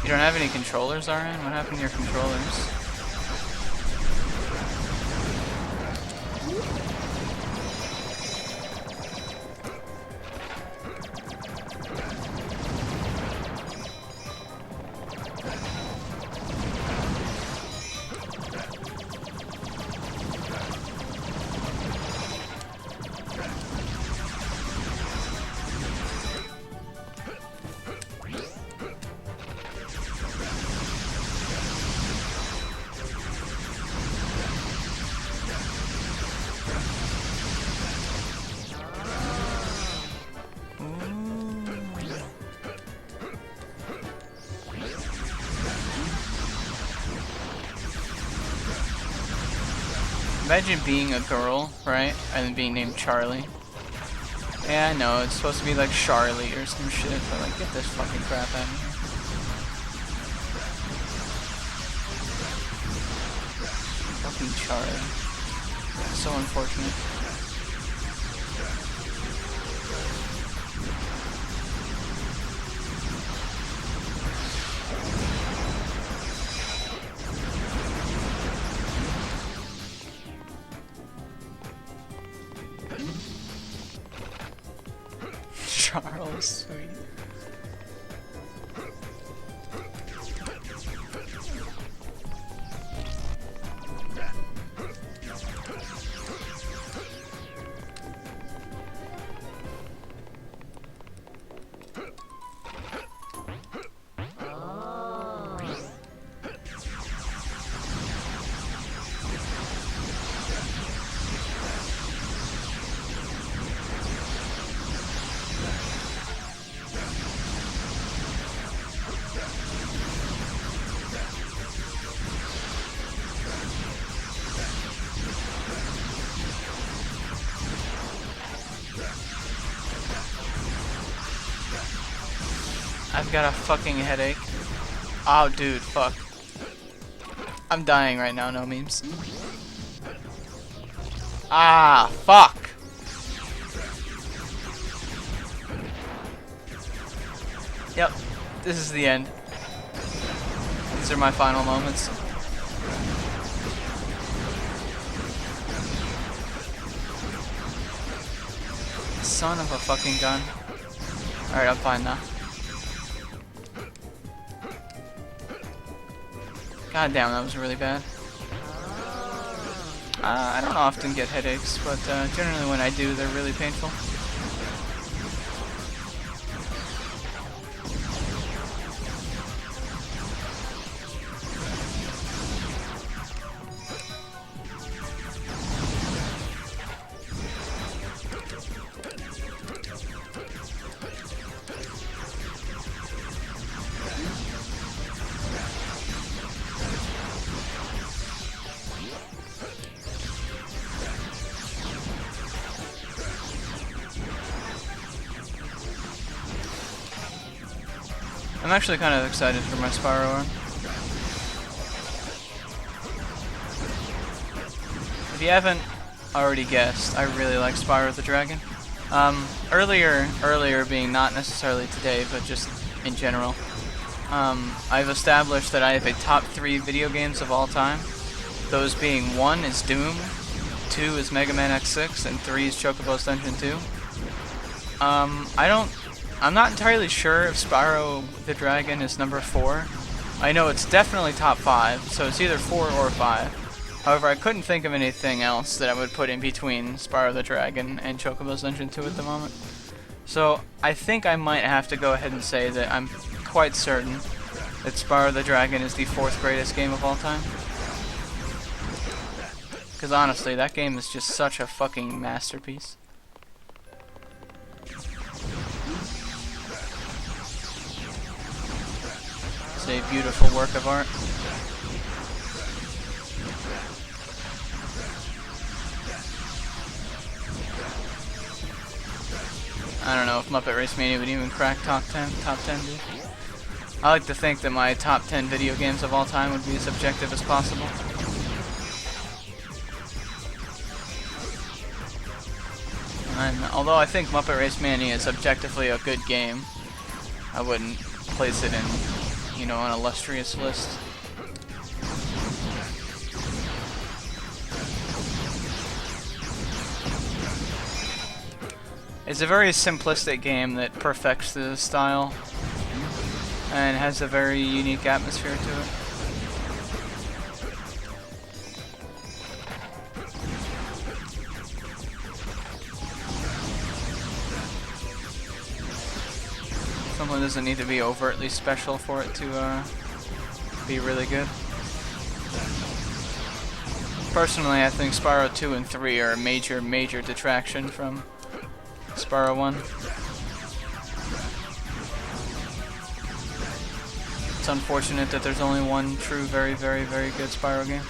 You don't have any controllers, RN? What happened to your controllers? Imagine being a girl, right? And then being named Charlie. Yeah, I know, it's supposed to be like Charlie or some shit, but like, get this fucking crap out of here. Fucking Charlie. So unfortunate. Charles, sweet. I've got a fucking headache. Oh, dude, fuck. I'm dying right now, no memes. Ah, fuck! Yep, this is the end. These are my final moments. Son of a fucking gun. Alright, I'm fine now. God damn, that was really bad. I don't often get headaches, but generally when I do, they're really painful. I'm actually kind of excited for my Spyro run. If you haven't already guessed, I really like Spyro the Dragon. Earlier being not necessarily today, but just in general. I've established that I have a top 3 video games of all time. Those being 1 is Doom, 2 is Mega Man X6, and 3 is Chocobo's Dungeon 2. I'm not entirely sure if Spyro the Dragon is number 4. I know it's definitely top 5, so it's either 4 or 5. However, I couldn't think of anything else that I would put in between Spyro the Dragon and Chocobo's Dungeon 2 at the moment. So, I think I might have to go ahead and say that I'm quite certain that Spyro the Dragon is the 4th greatest game of all time. Because honestly, that game is just such a fucking masterpiece. It's a beautiful work of art. I don't know if Muppet Race Mania would even crack top 10, dude. I like to think that my top 10 video games of all time would be as objective as possible. And although I think Muppet Race Mania is objectively a good game, I wouldn't place it in, you know, an illustrious list. It's a very simplistic game that perfects the style and has a very unique atmosphere to it. Something doesn't need to be overtly special for it to be really good. Personally, I think Spyro 2 and 3 are a major detraction from Spyro 1. It's unfortunate that there's only one true, very good Spyro game.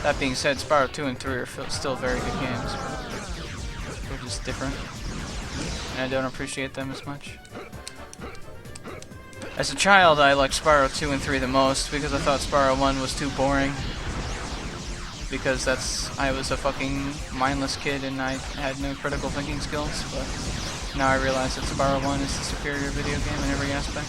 That being said, Spyro 2 and 3 are still very good games. They're just different, and I don't appreciate them as much. As a child, I liked Spyro 2 and 3 the most because I thought Spyro 1 was too boring. Because I was a fucking mindless kid and I had no critical thinking skills, but now I realize that Spyro 1 is the superior video game in every aspect.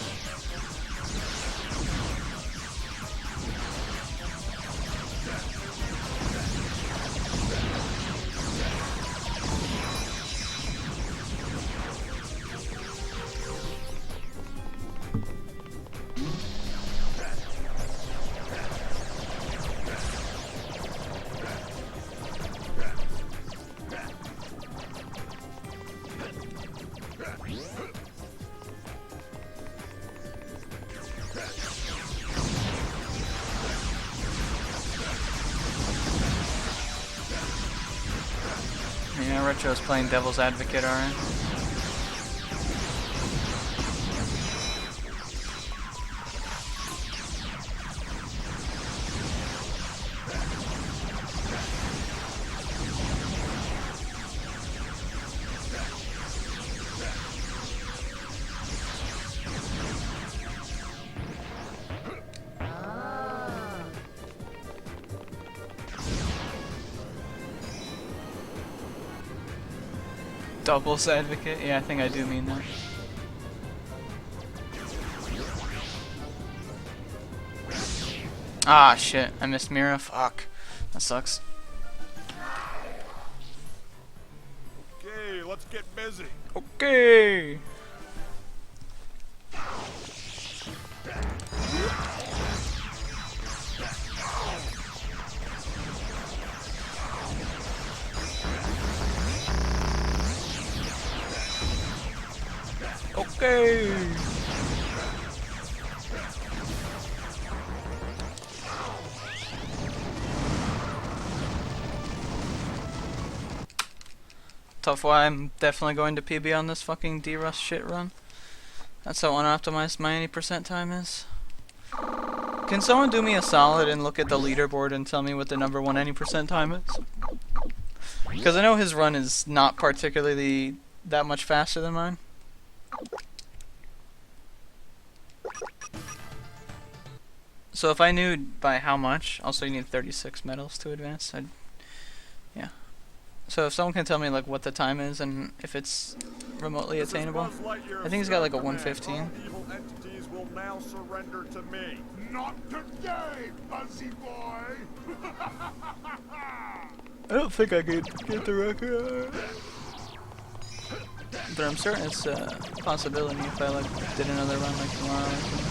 Yeah, Retro's playing Devil's Advocate, alright. Devil's Advocate? Yeah, I think I do mean that. Ah, shit. I missed Mira. Fuck. That sucks. Okay, let's get busy. Okay. Okay. Tough why I'm definitely going to PB on this fucking D-Rust shit run. That's how unoptimized my 80% time is. Can someone do me a solid and look at the leaderboard and tell me what the number 1 80% time is? Because I know his run is not particularly that much faster than mine. So if I knew by how much, also you need 36 medals to advance. Yeah. So if someone can tell me like what the time is and if it's remotely attainable, I think he's got like a 115. All evil entities will now surrender to me. Not today, Buzzy boy! I don't think I could get the record. But I'm certain it's a possibility if I like did another run like tomorrow or something.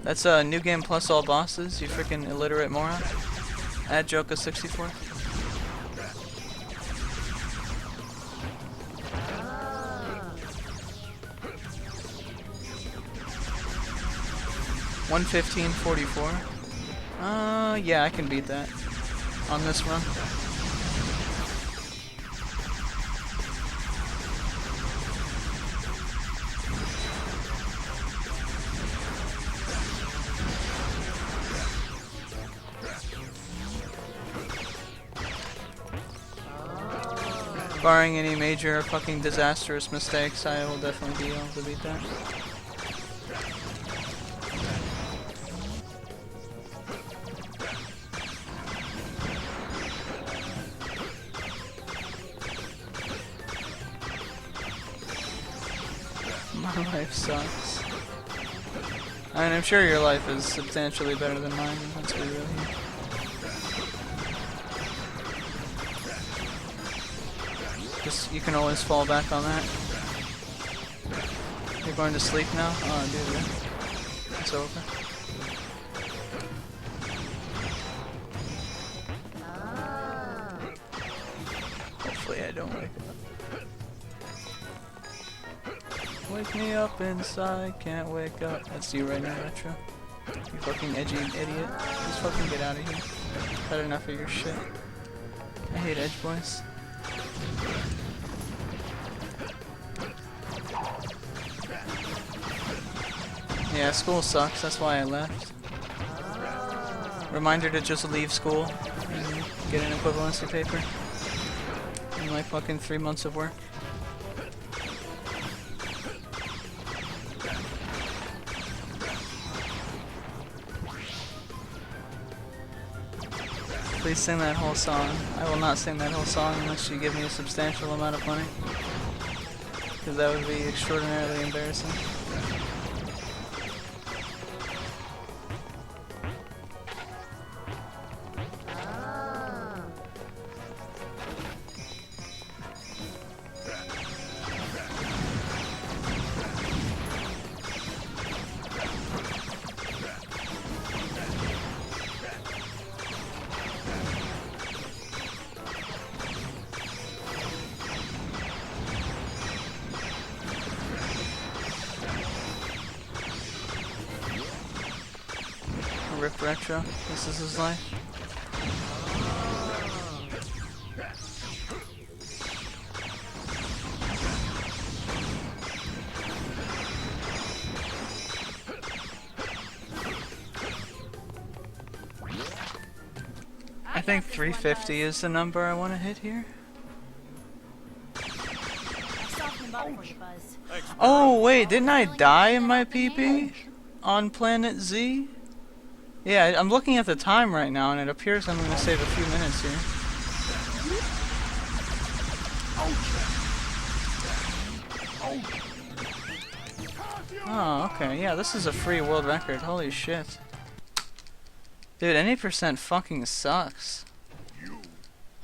That's New Game Plus all bosses, you freaking illiterate moron. Add Joka 64. $115.44. Yeah, I can beat that on this run. Barring any major fucking disastrous mistakes, I will definitely be able to beat that. My life sucks. I mean, I'm sure your life is substantially better than mine, and that's what really here. Just, you can always fall back on that. You're going to sleep now? Oh, dude, it's over. Hopefully I don't wake up. Wake me up inside, can't wake up. That's you right now, Retro. You fucking edgy idiot. Just fucking get out of here. Had enough of your shit. I hate edge boys. Yeah, school sucks, that's why I left. Reminder to just leave school and get an equivalency paper. In like fucking 3 months of work. Please sing that whole song. I will not sing that whole song unless you give me a substantial amount of money. Because that would be extraordinarily embarrassing. Rip Retro, this is his life. I think 350 is the number I want to hit here. Oh wait, didn't I die in my PP on Planet Z? Yeah, I'm looking at the time right now and it appears I'm going to save a few minutes here. Oh, okay, yeah, this is a free world record, holy shit. Dude, any percent fucking sucks.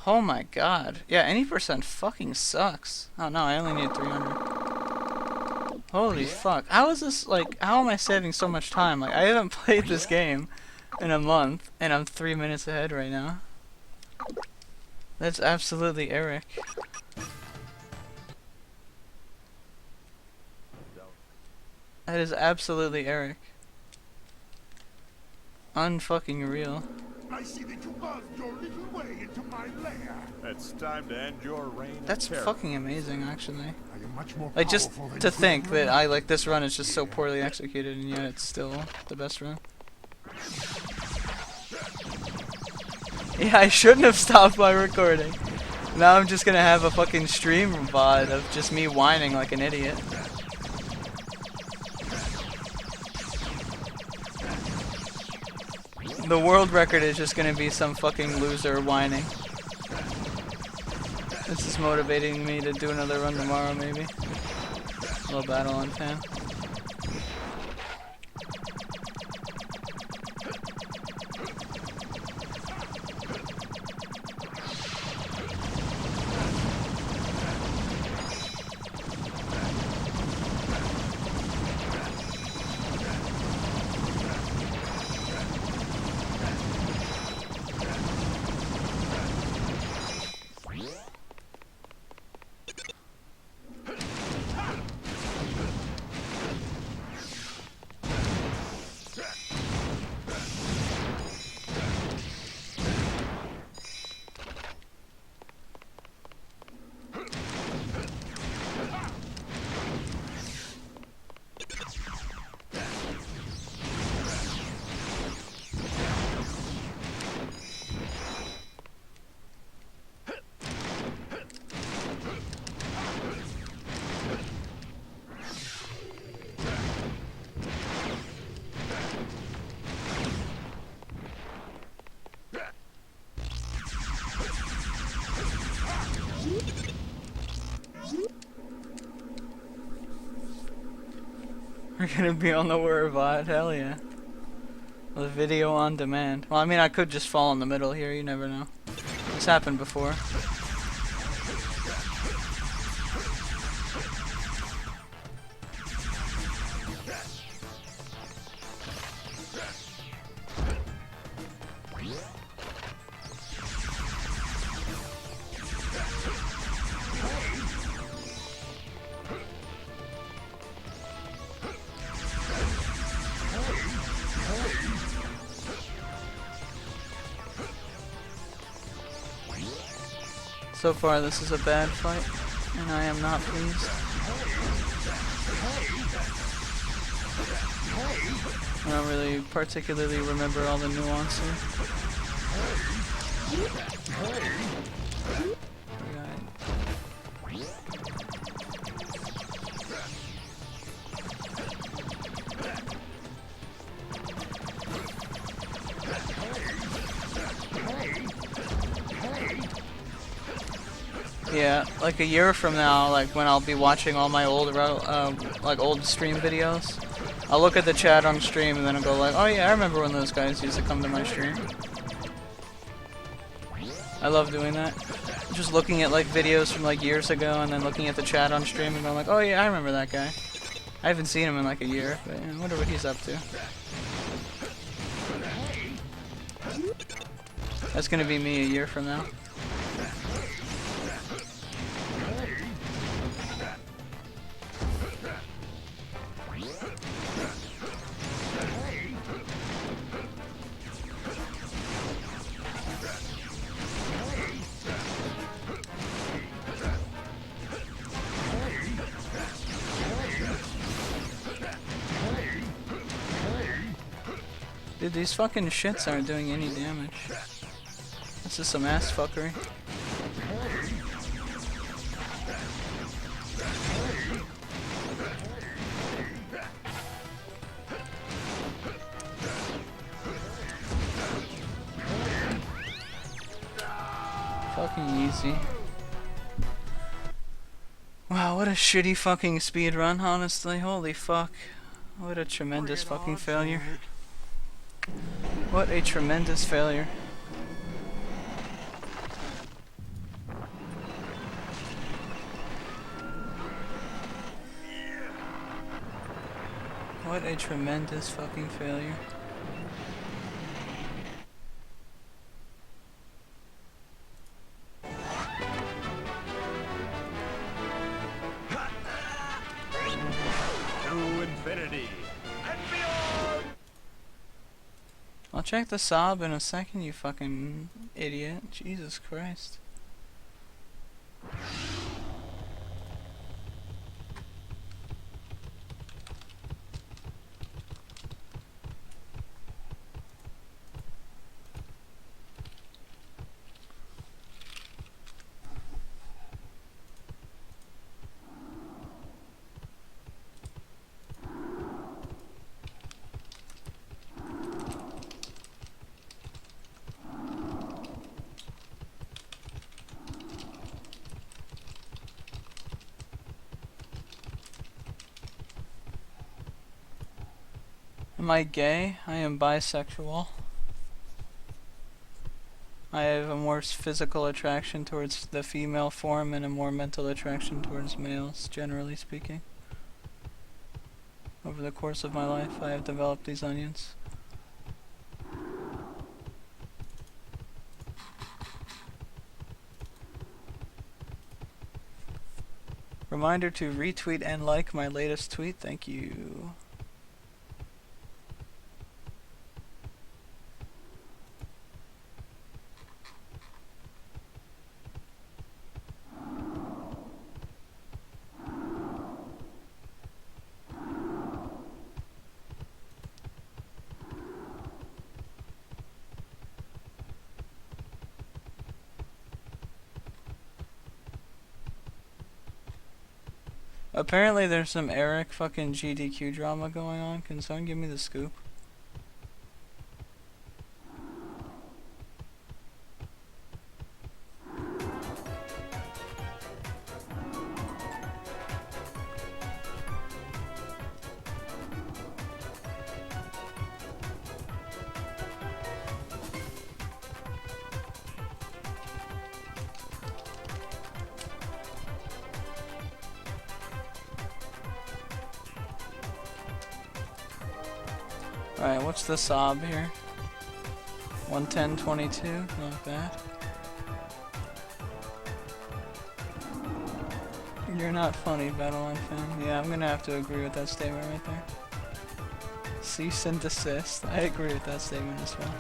Oh my god. Yeah, any percent fucking sucks. Oh no, I only need 300. Holy fuck. How is this, like, how am I saving so much time? Like, I haven't played this game in a month, and I'm 3 minutes ahead right now. That's absolutely Eric. That is absolutely Eric. Unfucking real. I see that you buzzed your little way into my lair. It's time to end your reign of That's terror. fucking amazing, actually. I am much more Like, just powerful than to you think that realize. this run is just so poorly executed, and yet it's still the best run. Yeah, I shouldn't have stopped my recording. Now I'm just gonna have a fucking stream VOD of just me whining like an idiot. The world record is just gonna be some fucking loser whining. This is motivating me to do another run tomorrow, maybe. A little battle on fan. We're gonna be on the Word, hell yeah. The video on demand. Well, I mean, I could just fall in the middle here, you never know. It's happened before. So far, this is a bad fight, and I am not pleased. I don't really particularly remember all the nuance here. Yeah, like a year from now, like when I'll be watching all my old old stream videos, I'll look at the chat on stream and then I'll go like, oh yeah, I remember when those guys used to come to my stream. I love doing that. Just looking at like videos from like years ago and then looking at the chat on stream and going like, oh yeah, I remember that guy. I haven't seen him in like a year, but yeah, I wonder what he's up to. That's gonna be me a year from now. Dude, these fucking shits aren't doing any damage. This is some ass fuckery. Fucking easy. Wow, what a shitty fucking speed run, honestly. Holy fuck. What a tremendous fucking failure. What a tremendous failure. What a tremendous fucking failure. To infinity and beyond! I'll check the sob in a second, you fucking idiot. Jesus Christ. Am I gay? I am bisexual. I have a more physical attraction towards the female form and a more mental attraction towards males, generally speaking. Over the course of my life, I have developed these onions. Reminder to retweet and like my latest tweet. Thank you. Apparently there's some Eric fucking GDQ drama going on. Can someone give me the scoop? Alright, what's the sob here? 110.22, not bad. You're not funny, Battleline fan. Yeah, I'm gonna have to agree with that statement right there. Cease and desist. I agree with that statement as well.